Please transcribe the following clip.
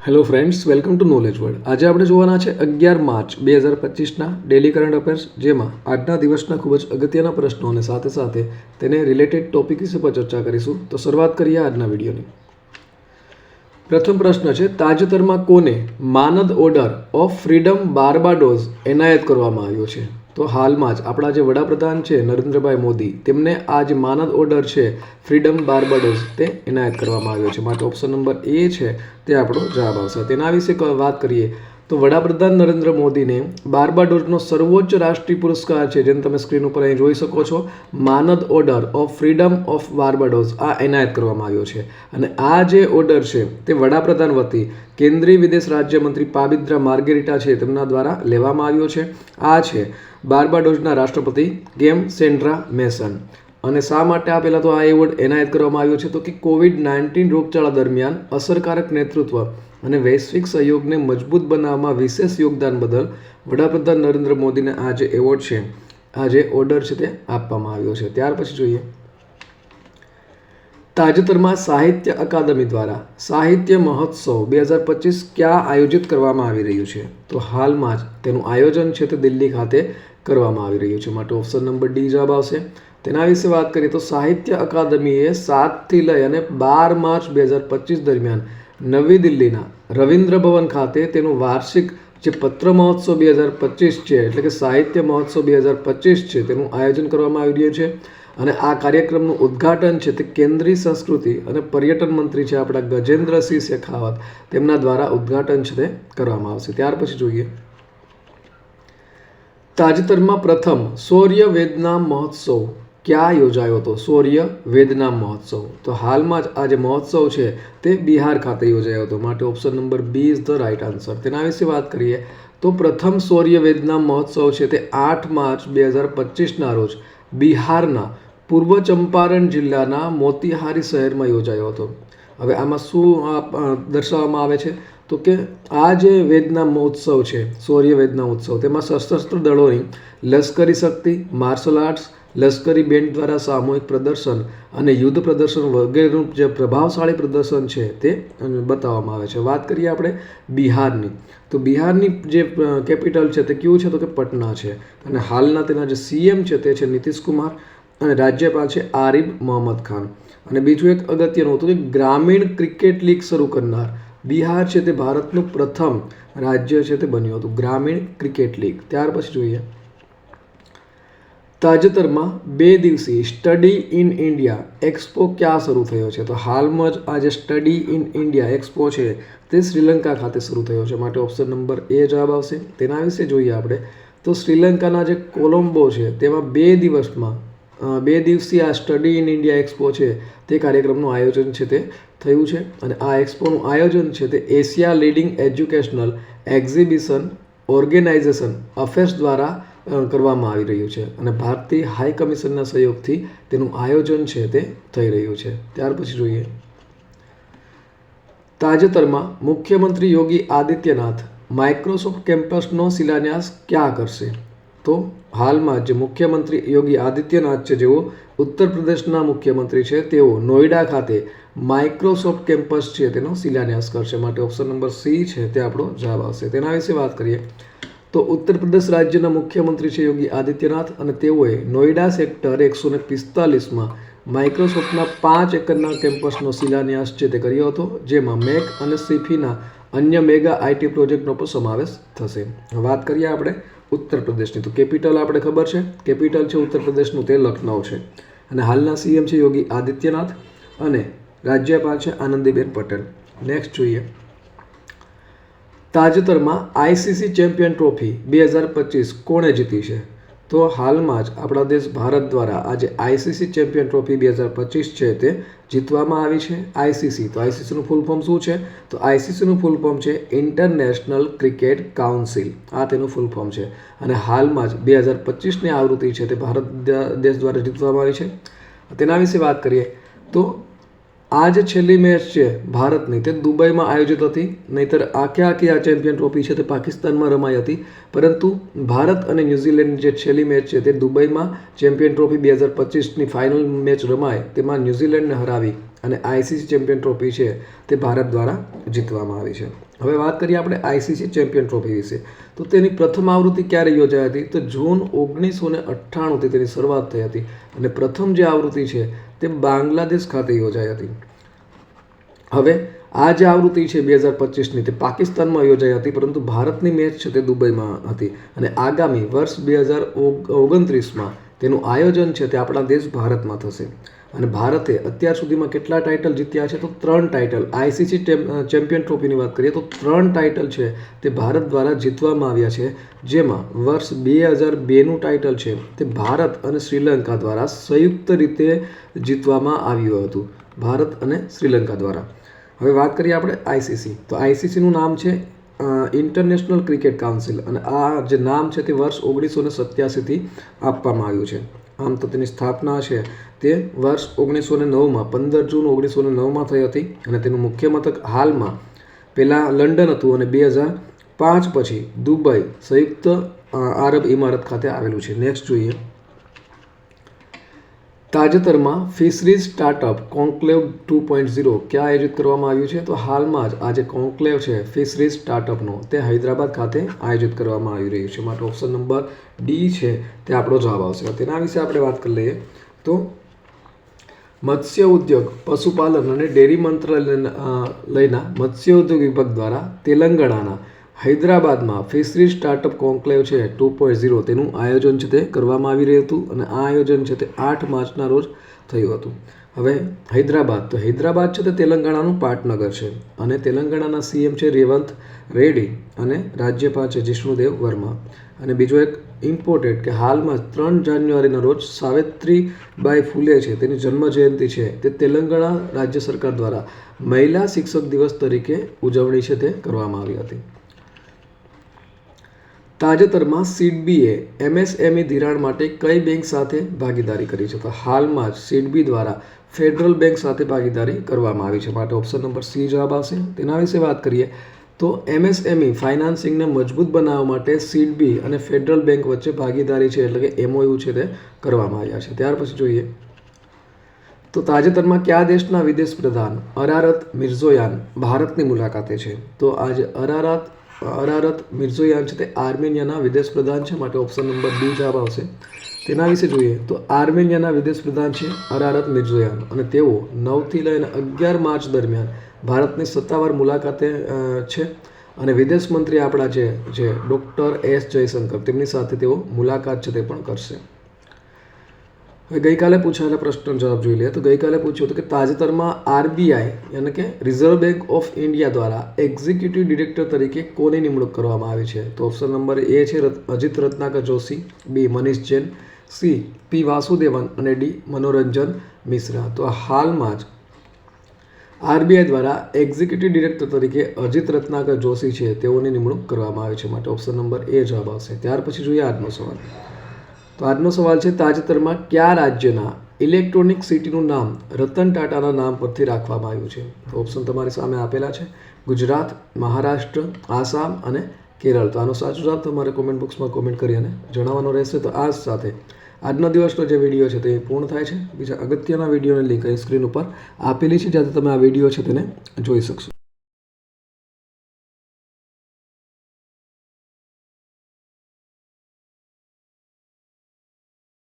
Hello friends, welcome to knowledge world. આજે આપણે જોવાના છે 11 માર્ચ 2025ના ડેલી કરંટ અફેર્સ, જેમાં આજના દિવસના ખૂબ જ અગત્યના પ્રશ્નો અને સાથે સાથે તેને રિલેટેડ ટોપિક વિશે પર ચર્ચા કરીશું. તો શરૂઆત કરીએ આજના વિડીયોની. પ્રથમ પ્રશ્ન છે, તાજેતરમાં કોને માનદ ઓર્ડર ઓફ ફ્રીડમ બાર્બાડોસ એનાયત કરવામાં આવ્યો છે? તો હાલમાં જ આપણા જે વડાપ્રધાન છે નરેન્દ્રભાઈ મોદી, તેમને આ જે માનદ ઓર્ડર છે ફ્રીડમ બાર્બાડોસ તે એનાયત કરવામાં આવ્યો છે. માટે ઓપ્શન નંબર એ છે તે આપણો જવાબ આવશે. તેના વિશે વાત કરીએ તો વડાપ્રધાન નરેન્દ્ર મોદીને બાર્બાડોસનો સર્વોચ્ચ રાષ્ટ્રીય પુરસ્કાર છે, જેને તમે સ્ક્રીન ઉપર અહીં જોઈ શકો છો, માનદ order of freedom of Barbados આ એનાયત કરવામાં આવ્યો છે. અને આ જે ઓર્ડર છે તે વડાપ્રધાન વતી કેન્દ્રીય વિદેશ રાજ્યમંત્રી પાબિદ્રા માર્ગેરિટા છે તેમના દ્વારા લેવામાં આવ્યો છે. આ છે બાર્બાડોસના રાષ્ટ્રપતિ ગેમ સેન્ડ્રા મેસન. અને શા માટે આ પહેલાં તો આ એવોર્ડ એનાયત કરવામાં આવ્યો છે? તો કે કોવિડ-19 રોગચાળા દરમિયાન અસરકારક નેતૃત્વ અને વૈશ્વિક સહયોગને મજબૂત બનાવવામાં વિશેષ યોગદાન બદલ વડાપ્રધાન નરેન્દ્ર મોદીને આ જે એવોર્ડ છે, આ જે ઓર્ડર છે તે આપવામાં આવ્યો છે. ત્યાર પછી જોઈએ, તાજેતરમાં સાહિત્ય અકાદમી દ્વારા સાહિત્ય મહોત્સવ 2025 ક્યાં આયોજિત કરવામાં આવી રહ્યું છે? તો હાલમાં જ તેનું આયોજન છે તે દિલ્હી ખાતે કરવામાં આવી રહ્યું છે. માટે ઓપ્શન નંબર ડી જવાબ આવશે. તેના વિશે વાત કરીએ તો સાહિત્ય અકાદમીએ 7થી લઈ અને 12 માર્ચ 2025 દરમિયાન નવી દિલ્હીના રવિન્દ્ર ભવન ખાતે તેનું વાર્ષિક જે પત્ર મહોત્સવ 2025 છે, એટલે કે સાહિત્ય મહોત્સવ 2025 છે, તેનું આયોજન કરવામાં આવી રહ્યું છે. અને આ કાર્યક્રમનું ઉદ્ઘાટન છે તે કેન્દ્રીય સંસ્કૃતિ અને પર્યટન મંત્રી છે આપણા ગજેન્દ્રસિંહ શેખાવત, તેમના દ્વારા ઉદ્ઘાટન છે તે કરવામાં આવશે. ત્યાર પછી જોઈએ, તાજેતરમાં પ્રથમ શૌર્ય વેદનામ મહોત્સવ ક્યાં યોજાયો હતો? શૌર્ય વેદનામ મહોત્સવ. તો હાલમાં જ આ જે મહોત્સવ છે તે બિહાર ખાતે યોજાયો હતો. માટે option number B is the right answer. તેના વિશે વાત કરીએ તો પ્રથમ શૌર્ય વેદનામ મહોત્સવ છે તે 8 માર્ચ 2025ના રોજ બિહારના પૂર્વ ચંપારણ જિલ્લાના મોતીહારી શહેરમાં યોજાયો હતો. હવે આમાં શું દર્શાવવામાં આવે છે? તો કે આ જે વેદનામ મહોત્સવ છે, શૌર્ય વેદનામ ઉત્સવ, તેમાં સશસ્ત્ર દળોની લશ્કરી શક્તિ, માર્શલ આર્ટ્સ, લશ્કરી બેન્ડ દ્વારા સામૂહિક પ્રદર્શન અને યુદ્ધ પ્રદર્શન વગેરેનું જે પ્રભાવશાળી પ્રદર્શન છે તે બતાવવામાં આવે છે. વાત કરીએ આપણે બિહારની, તો બિહારની જે કેપિટલ છે તે કયું છે? તો કે પટના છે. અને હાલના તેના જે સીએમ છે તે છે નીતિશ કુમાર અને રાજ્યપાલ છે આરિફ મોહમ્મદ ખાન. અને બીજું એક અગત્યનું હતું કે ગ્રામીણ ક્રિકેટ લીગ શરૂ કરનાર બિહાર છે તે ભારતનું પ્રથમ રાજ્ય છે તે બન્યું હતું, ગ્રામીણ ક્રિકેટ લીગ. ત્યાર પછી જોઈએ, તાજેતરમાં 2 દિવસીય સ્ટડી ઇન ઇન્ડિયા એક્સપો ક્યાં શરૂ થયો છે? તો હાલમાં જ આ જે સ્ટડી ઇન ઇન્ડિયા એક્સપો છે તે શ્રીલંકા ખાતે શરૂ થયો છે. માટે ઓપ્શન નંબર એ જવાબ આવશે. તેના વિશે જોઈએ આપણે તો શ્રીલંકાના જે કોલંબો છે તેમાં 2 દિવસીય આ સ્ટડી ઇન ઇન્ડિયા એક્સપો છે તે કાર્યક્રમનું આયોજન છે તે થયું છે. અને આ એક્સપોનું આયોજન છે તે Asia leading educational exhibition organisation affairs દ્વારા કરવામાં આવી રહ્યું છે. અને ભારતીય હાઈ કમિશનના સહયોગથી તેનું આયોજન છે તે થઈ રહ્યું છે. ત્યાર પછી જોઈએ, તાજેતરમાં મુખ્યમંત્રી યોગી આદિત્યનાથ માઇક્રોસોફ્ટ કેમ્પસનો શિલાન્યાસ ક્યાં કરશે? તો હાલમાં જે મુખ્યમંત્રી યોગી આદિત્યનાથ છે, જેઓ ઉત્તર પ્રદેશના મુખ્યમંત્રી છે, તેઓ નોઈડા ખાતે માઇક્રોસોફ્ટ કેમ્પસ છે તેનો શિલાન્યાસ કરશે. માટે ઓપ્શન નંબર સી છે તે આપણો જવાબ આવશે. તેના વિશે વાત કરીએ તો ઉત્તર પ્રદેશ રાજ્યના મુખ્યમંત્રી છે યોગી આદિત્યનાથ, અને તેઓએ નોઈડા સેક્ટર 145માં માઇક્રોસોફ્ટના 5 એકરના કેમ્પસનો શિલાન્યાસ છે તે કર્યો હતો, જેમાં મેક અને સિફીના અન્ય મેગા આઈટી પ્રોજેક્ટનો પણ સમાવેશ થશે. વાત કરીએ આપણે ઉત્તર પ્રદેશની, તો કેપિટલ આપણે ખબર છે, કેપિટલ છે ઉત્તર પ્રદેશનું તે લખનઉ છે. અને હાલના સીએમ છે યોગી આદિત્યનાથ અને રાજ્યપાલ છે આનંદીબેન પટેલ. નેક્સ્ટ જોઈએ, તાજેતરમાં આઈસીસી ચેમ્પિયન ટ્રોફી 2025 કોણે જીતી છે? તો હાલમાં જ આપણા દેશ ભારત દ્વારા આજે આઈસીસી ચેમ્પિયન ટ્રોફી 2025 છે તે જીતવામાં આવી છે. આઈસીસી, તો આઈસીસીનું ફૂલ ફોર્મ શું છે? તો આઈસીસીનું ફૂલ ફોર્મ છે ઇન્ટરનેશનલ ક્રિકેટ કાઉન્સિલ, આ તેનું ફૂલ ફોર્મ છે. અને હાલમાં જ 2025ની આવૃત્તિ છે તે ભારત દેશ દ્વારા જીતવામાં આવી છે. તેના વિશે વાત કરીએ તો આ જે છેલ્લી મેચ છે ભારતની તે દુબઈમાં આયોજિત હતી, નહીંતર આખી આ ચેમ્પિયન ટ્રોફી છે તે પાકિસ્તાનમાં રમાઈ હતી. પરંતુ ભારત અને ન્યૂઝીલેન્ડની જે છેલ્લી મેચ છે તે દુબઈમાં ચેમ્પિયન ટ્રોફી 2025ની ફાઇનલ મેચ રમાય, તેમાં ન્યૂઝીલેન્ડને હરાવી અને આઈસીસી ચેમ્પિયન ટ્રોફી છે તે ભારત દ્વારા જીતવામાં આવી છે. હવે વાત કરીએ આપણે આઈસીસી ચેમ્પિયન ટ્રોફી વિશે. તો તેની પ્રથમ આવૃત્તિ ક્યારે યોજાઈ હતી? તો જૂન 1998થી તેની શરૂઆત થઈ હતી અને પ્રથમ જે આવૃત્તિ છે તે બાંગ્લાદેશ ખાતે યોજાઈ હતી. હવે આ જે આવૃત્તિ છે 2025ની તે પાકિસ્તાનમાં યોજાઈ હતી, પરંતુ ભારતની મેચ છે તે દુબઈમાં હતી અને આગામી વર્ષ 2029માં તેનું આયોજન છે તે આપણા દેશ ભારતમાં થશે. અને ભારતે અત્યાર સુધીમાં કેટલા ટાઇટલ જીત્યા છે? તો 3 ટાઇટલ. આઈસીસી ચેમ્પિયન ટ્રોફીની વાત કરીએ તો 3 ટાઇટલ છે તે ભારત દ્વારા જીતવામાં આવ્યા છે, જેમાં વર્ષ 2002નું ટાઇટલ છે તે ભારત અને શ્રીલંકા દ્વારા સંયુક્ત રીતે જીતવામાં આવ્યું હતું, ભારત અને શ્રીલંકા દ્વારા. હવે વાત કરીએ આપણે આઈસીસી. તો આઈસીસીનું નામ છે ઇન્ટરનેશનલ ક્રિકેટ કાઉન્સિલ અને આ જે નામ છે તે વર્ષ 1987થી આપવામાં આવ્યું છે. આમ તો તેની સ્થાપના છે તે વર્ષ 1909માં 15 જૂન 1909માં થઈ હતી અને તેનું મુખ્ય મથક હાલમાં પહેલાં લંડન હતું અને 2005 પછી દુબઈ સંયુક્ત આરબ ઇમારત ખાતે આવેલું છે. નેક્સ્ટ જોઈએ. તાજેતરમાં ફિશરીઝ સ્ટાર્ટઅપ કોન્ક્લેવ 2.0 ક્યાં આયોજિત કરવામાં આવ્યું છે? તો હાલમાં જ આ જે કોન્ક્લેવ છે ફિશરીઝ સ્ટાર્ટઅપનો તે હૈદરાબાદ ખાતે આયોજિત કરવામાં આવી રહ્યું છે. માટે ઓપ્શન નંબર ડી છે તે આપણો જવાબ આવશે. તેના વિશે આપણે વાત કરી લઈએ તો મત્સ્ય ઉદ્યોગ, પશુપાલન અને ડેરી મંત્રાલયના મત્સ્ય ઉદ્યોગ વિભાગ દ્વારા તેલંગાણાના હૈદરાબાદમાં ફિશરીઝ સ્ટાર્ટઅપ કોન્ક્લેવ છે 2.0 તેનું આયોજન છે તે કરવામાં આવી રહ્યું હતું અને આ આયોજન છે તે 8 માર્ચના રોજ થયું હતું. હવે હૈદરાબાદ, તો હૈદરાબાદ છે તે તેલંગાણાનું પાટનગર છે અને તેલંગાણાના સીએમ છે રેવંત રેડ્ડી અને રાજ્યપાલ છે જિષ્ણુદેવ વર્મા. અને બીજો એક ઇમ્પોર્ટેન્ટ કે હાલમાં 3 જાન્યુઆરીના રોજ સાવિત્રીબાઈ ફૂલે છે તેની જન્મ જયંતિ છે તે તેલંગાણા રાજ્ય સરકાર દ્વારા મહિલા શિક્ષક દિવસ તરીકે ઉજવણી છે તે કરવામાં આવી હતી. તાજેતરમાં સિડબીએ એમએસએમઈ ધિરાણ માટે કઈ બેંક સાથે ભાગીદારી કરી છે? તો હાલમાં જ સિડબી દ્વારા ફેડરલ બેંક સાથે ભાગીદારી કરવામાં આવી છે. માટે ઓપ્શન નંબર સી જવાબ આવશે. તેના વિશે વાત કરીએ તો એમએસએમઈ ફાઇનાન્સિંગને મજબૂત બનાવવા માટે સિડબી અને ફેડરલ બેંક વચ્ચે ભાગીદારી છે એટલે કે એમઓયુ છે તે કરવામાં આવ્યા છે. ત્યાર પછી જોઈએ તો તાજેતરમાં કયા દેશના વિદેશ પ્રધાન અરારત મિર્ઝોયાન ભારતની મુલાકાતે છે? તો આજે અરારત મિર્ઝોયાન છે તે આર્મેનિયાના વિદેશ પ્રધાન છે. માટે ઓપ્શન નંબર ડી જવાબ આવશે. તેના વિશે જોઈએ તો આર્મેનિયાના વિદેશ પ્રધાન છે અરારત મિર્ઝોયાન અને તેઓ 9થી લઈને 11 માર્ચ દરમિયાન ભારતની સત્તાવાર મુલાકાતે છે અને વિદેશ મંત્રી આપણા છે જે ડૉક્ટર એસ જયશંકર તેમની સાથે તેઓ મુલાકાત છે તે પણ કરશે. હવે ગઈકાલે પૂછાયેલા પ્રશ્નનો જવાબ જોઈ લઈએ તો ગઈકાલે પૂછ્યું હતું કે તાજેતરમાં આરબીઆઈ એટલે કે રિઝર્વ બેંક ઓફ ઇન્ડિયા દ્વારા એક્ઝિક્યુટિવ ડિરેક્ટર તરીકે કોની નિમણૂક કરવામાં આવી છે? તો ઓપ્શન નંબર એ છે અજીત રત્નાકર જોશી, બી મનીષ જૈન, સી પી વાસુદેવન અને ડી મનોરંજન મિશ્રા. તો હાલમાં જ આરબીઆઈ દ્વારા એક્ઝિક્યુટિવ ડિરેક્ટર તરીકે અજીત રત્નાકર જોશી છે તેઓની નિમણૂક કરવામાં આવી છે. માટે ઓપ્શન નંબર એ જવાબ આવશે. ત્યાર પછી જોઈએ આજનો સવાલ. તો આજનો સવાલ છે તાજેતરમાં કયા રાજ્યના ઇલેક્ટ્રોનિક સિટીનું નામ રતન ટાટાના નામ પરથી રાખવામાં આવ્યું છે? તો ઓપ્શન તમારી સામે આપેલા છે ગુજરાત, મહારાષ્ટ્ર, આસામ અને કેરળ. તો આનો સાચો જવાબ તમારે કોમેન્ટ બોક્સમાં કોમેન્ટ કરી અને જણાવવાનો રહેશે. તો આ સાથે આજનો દિવસનો જે વિડીયો છે તે પૂર્ણ થાય છે. બીજા અગત્યના વિડીયોની લિંક અહીં સ્ક્રીન ઉપર આપેલી છે જ્યાંથી તમે આ વિડીયો છે તેને જોઈ શકશો.